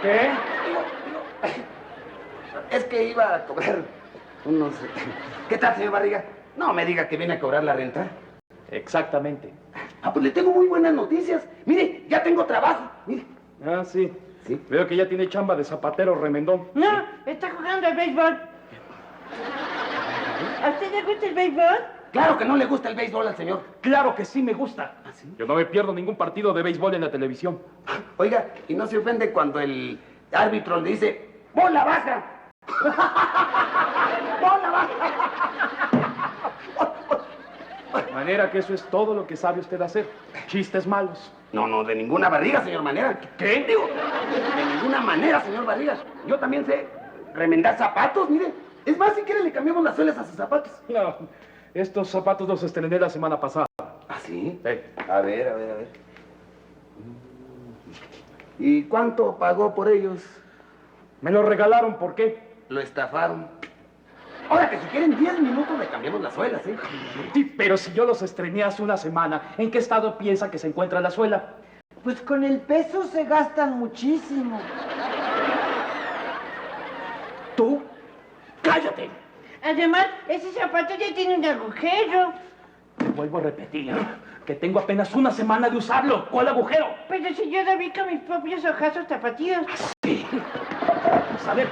¿Qué? Es que iba a cobrar unos... ¿Qué tal, señor Barriga? No me diga que viene a cobrar la renta. Exactamente. Ah, pues le tengo muy buenas noticias. Mire, ya tengo trabajo. Mire. Ah, sí. Sí. Veo que ya tiene chamba de zapatero remendón. No, está jugando al béisbol. ¿A usted le gusta el béisbol? Claro que no le gusta el béisbol al señor. Claro que sí me gusta. ¿Ah, sí? Yo no me pierdo ningún partido de béisbol en la televisión. Oiga, ¿y no se ofende cuando el árbitro le dice ¡bola baja! ¡Bola baja! De manera que eso es todo lo que sabe usted hacer. Chistes malos. No, de ninguna barriga, señor Manera. ¿Qué? Digo, de ninguna manera, señor Barriga. Yo también sé remendar zapatos, mire. Es más, si quiere le cambiamos las suelas a sus zapatos. No, estos zapatos los estrené la semana pasada. ¿Ah, sí? Sí. A ver. ¿Y cuánto pagó por ellos? Me los regalaron, ¿por qué? Lo estafaron. Ahora que si quieren 10 minutos le cambiamos las suelas, ¿eh? Sí, pero si yo los estrené hace una semana, ¿en qué estado piensa que se encuentra la suela? Pues con el peso se gastan muchísimo. ¿Tú? ¡Cállate! Además, ese zapato ya tiene un agujero. Te vuelvo a repetir que tengo apenas una semana de usarlo. ¿Cuál agujero? Pero si yo lo vi con mis propios ojazos tapatíos. Sí. Pues a ver.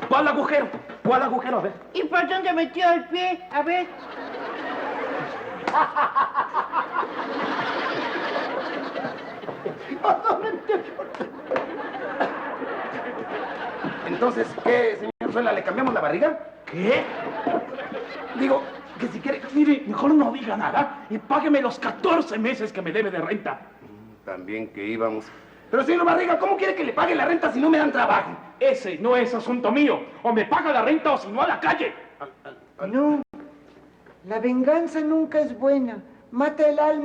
¿Cuál agujero? ¿Cuál agujero? A ver. ¿Y por dónde metió el pie? A ver. Entonces, ¿qué, señor Suela? ¿Le cambiamos la barriga? ¿Qué? Digo, que si quiere... Mire, mejor no diga nada y págueme los 14 meses que me debe de renta. También que íbamos... Pero, señor Barriga, ¿cómo quiere que le pague la renta si no me dan trabajo? Ese no es asunto mío. O me paga la renta o si no a la calle. No, la venganza nunca es buena. Mata el alma y